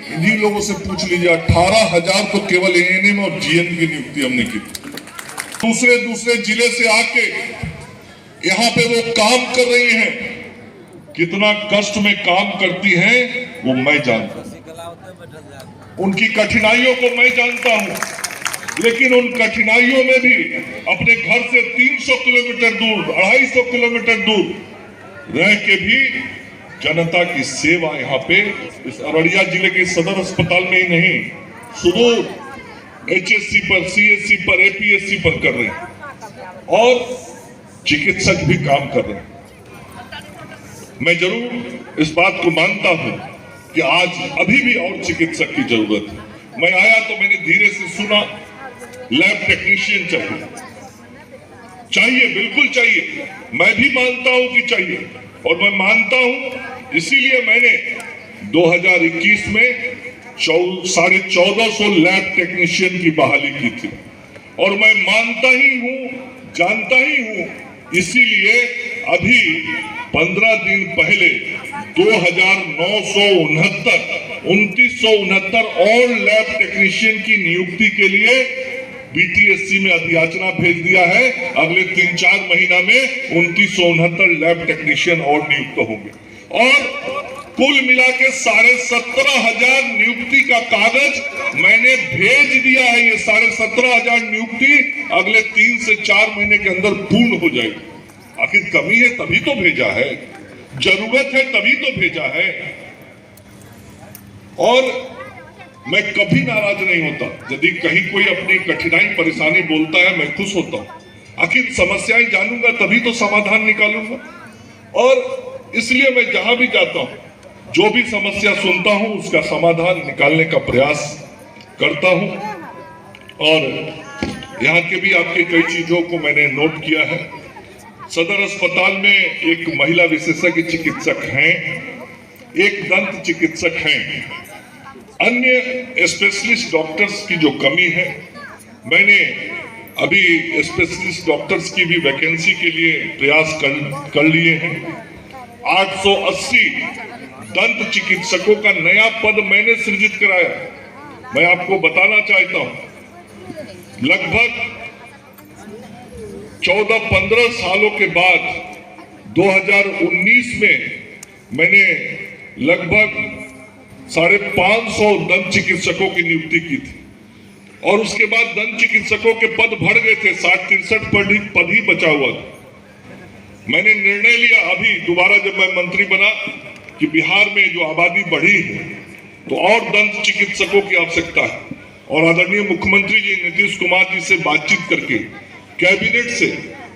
इन्हीं लोगों से पूछ लीजिए, 18,000 तो केवल एएनएम और जीएन की नियुक्ति हमने की। दूसरे जिले से आके यहाँ पे वो काम कर रही हैं, कितना कष्ट में काम करती हैं वो मैं जानता हूँ, उनकी कठिनाइयों को मैं जानता हूँ, लेकिन उन कठिनाइयों में भी अपने घर से 300 किलोमीटर दूर, 250 किलोमीटर दूर रह के भी जनता की सेवा यहाँ पे इस अररिया जिले के सदर अस्पताल में ही नहीं, सुदूर एचएससी पर, सीएससी पर, एपीएससी पर कर रहे हैं और चिकित्सक भी काम कर रहे हैं। मैं जरूर इस बात को मानता हूं कि आज अभी भी और चिकित्सक की जरूरत है। मैं आया तो मैंने धीरे से सुना, लैब टेक्नीशियन चाहिए, बिल्कुल चाहिए, मैं भी मानता हूं कि चाहिए, और मैं मानता हूं इसीलिए मैंने 2021 में 1450 लैब टेक्नीशियन की बहाली की थी, और मैं मानता ही हूं, जानता ही हूं, इसीलिए अभी 15 दिन पहले 2969 और लैब टेक्नीशियन की नियुक्ति के लिए बीटीएससी में अधियाचना भेज दिया है। अगले 3-4 महीना में 2969 लैब टेक्नीशियन और नियुक्त होंगे और कुल मिला के 17,500 नियुक्ति का कागज मैंने भेज दिया है। ये 17,500 नियुक्ति अगले 3 से 4 महीने के अंदर पूर्ण हो जाएगी। आखिर कमी है तभी तो भेजा है, जरूरत है तभी तो भेजा है, और मैं कभी नाराज नहीं होता। यदि कहीं कोई अपनी कठिनाई परेशानी बोलता है मैं खुश होता हूं। आखिर समस्याएं जानूंगा तभी तो समाधान निकालूंगा, और इसलिए मैं जहां भी जाता हूं, जो भी समस्या सुनता हूं उसका समाधान निकालने का प्रयास करता हूं। और यहाँ के भी आपके कई चीजों को मैंने नोट किया है। सदर अस्पताल में एक महिला विशेषज्ञ चिकित्सक हैं, एक दंत चिकित्सक हैं, अन्य स्पेशलिस्ट डॉक्टर्स की जो कमी है, मैंने अभी स्पेशलिस्ट डॉक्टर्स की भी वैकेंसी के लिए प्रयास कर लिए हैं। 880 दंत चिकित्सकों का नया पद मैंने सृजित कराया। मैं आपको बताना चाहता हूं, लगभग 14-15 सालों के बाद 2019 में मैंने लगभग 550 दंत चिकित्सकों की नियुक्ति की थी, और उसके बाद दंत चिकित्सकों के पद बढ़ गए थे, 60-63 पद ही बचा हुआ था। मैंने निर्णय लिया अभी दोबारा जब मैं मंत्री बना कि बिहार में जो आबादी बढ़ी है तो और दंत चिकित्सकों की आवश्यकता है, और आदरणीय मुख्यमंत्री जी नीतीश कुमार जी से बातचीत करके कैबिनेट से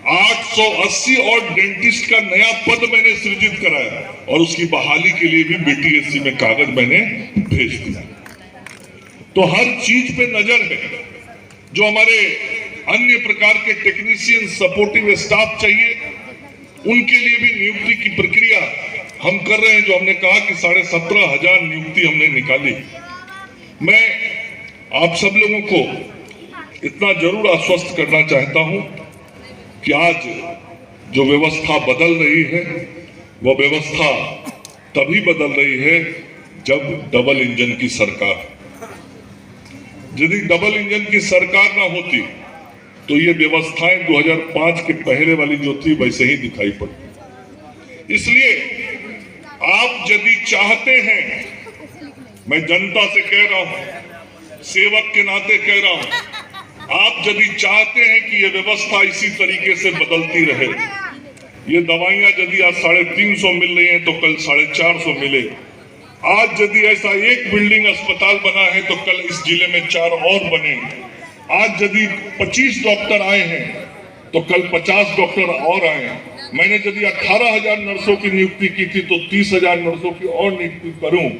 880 और डेंटिस्ट का नया पद मैंने सृजित कराया, और उसकी बहाली के लिए भी बीटीएससी में कागज मैंने भेज दिया। तो हर चीज पे नजर है। जो हमारे अन्य प्रकार के टेक्नीशियन, सपोर्टिव स्टाफ चाहिए, उनके लिए भी नियुक्ति की प्रक्रिया हम कर रहे हैं। जो हमने कहा कि 17,500 नियुक्ति हमने निकाली। मैं आप सब लोगों को इतना जरूर आश्वस्त करना चाहता हूं कि आज जो व्यवस्था बदल रही है वो व्यवस्था तभी बदल रही है जब डबल इंजन की सरकार। यदि डबल इंजन की सरकार ना होती तो ये व्यवस्थाएं 2005 के पहले वाली जो थी वैसे ही दिखाई पड़ती। इसलिए आप यदि चाहते हैं, मैं जनता से कह रहा हूं, सेवक के नाते कह रहा हूं, आप यदि चाहते हैं कि ये व्यवस्था इसी तरीके से बदलती रहे, ये दवाइयां यदि आज 350 मिल रही हैं तो कल 450 मिले, आज यदि ऐसा एक बिल्डिंग अस्पताल बना है तो कल इस जिले में 4 और बने, आज यदि 25 डॉक्टर आए हैं तो कल 50 डॉक्टर और आए। मैंने यदि 18,000 नर्सों की नियुक्ति की थी तो 30,000 नर्सों की और नियुक्ति करूं।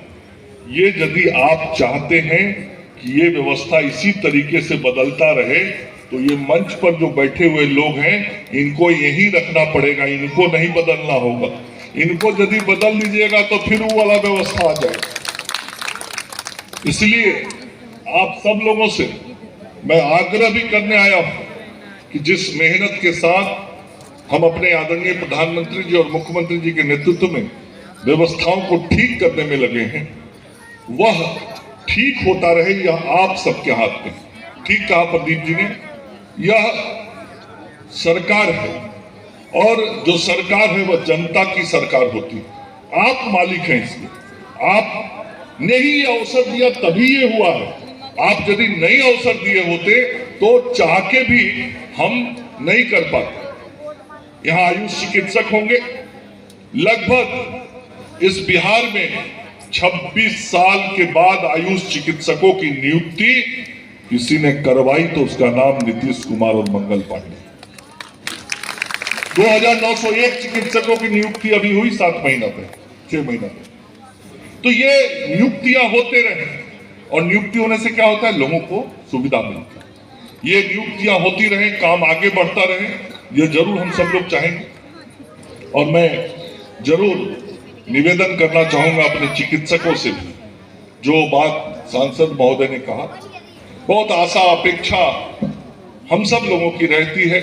ये यदि आप चाहते हैं कि ये व्यवस्था इसी तरीके से बदलता रहे तो ये मंच पर जो बैठे हुए लोग हैं इनको यही रखना पड़ेगा, इनको नहीं बदलना होगा। इनको यदि बदल दीजिएगा तो फिर वो वाला व्यवस्था आ जाएगा। इसलिए आप सब लोगों से मैं आग्रह भी करने आया हूं कि जिस मेहनत के साथ हम अपने आदरणीय प्रधानमंत्री जी और मुख्यमंत्री जी के नेतृत्व में व्यवस्थाओं को ठीक करने में लगे हैं, वह ठीक होता रहे, यह आप सबके हाथ में। ठीक कहा प्रदीप जी ने, यह सरकार है और जो सरकार है वह जनता की सरकार होती है। आप मालिक हैं, इसलिए आपने ही अवसर दिया तभी ये हुआ है। आप यदि नए अवसर दिए होते तो चाह के भी हम नहीं कर पाते। यहाँ आयुष चिकित्सक होंगे, लगभग इस बिहार में 26 साल के बाद आयुष चिकित्सकों की नियुक्ति किसी ने करवाई तो उसका नाम नीतीश कुमार और मंगल पांडे। 2901 चिकित्सकों की नियुक्ति अभी हुई 7 महीना पे, 6 महीना पे। तो ये नियुक्तियां होते रहे, और नियुक्ति होने से क्या होता है, लोगों को सुविधा मिलती है। ये नियुक्तियां होती रहे, काम आगे बढ़ता रहे, ये जरूर हम सब लोग चाहेंगे। और मैं जरूर निवेदन करना चाहूंगा अपने चिकित्सकों से भी, जो बात सांसद महोदय ने कहा, बहुत आशा अपेक्षा हम सब लोगों की रहती है,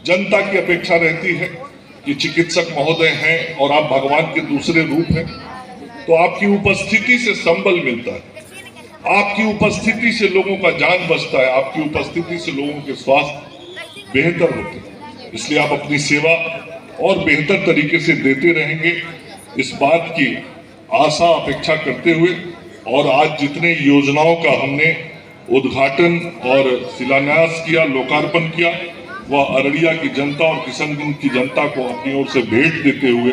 जनता की अपेक्षा रहती है कि चिकित्सक महोदय हैं और आप भगवान के दूसरे रूप हैं, तो आपकी उपस्थिति से संबल मिलता है, आपकी उपस्थिति से लोगों का जान बचता है, आपकी उपस्थिति से लोगों के स्वास्थ्य बेहतर होते हैं। इसलिए आप अपनी सेवा और बेहतर तरीके से देते रहेंगे, इस बात की आशा अपेक्षा करते हुए, और आज जितने योजनाओं का हमने उद्घाटन और शिलान्यास किया, लोकार्पण किया, वह अररिया की जनता और किशनगंज की जनता को अपनी ओर से भेंट देते हुए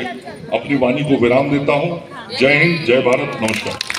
अपनी वाणी को विराम देता हूं। जय हिंद, जय भारत, नमस्कार।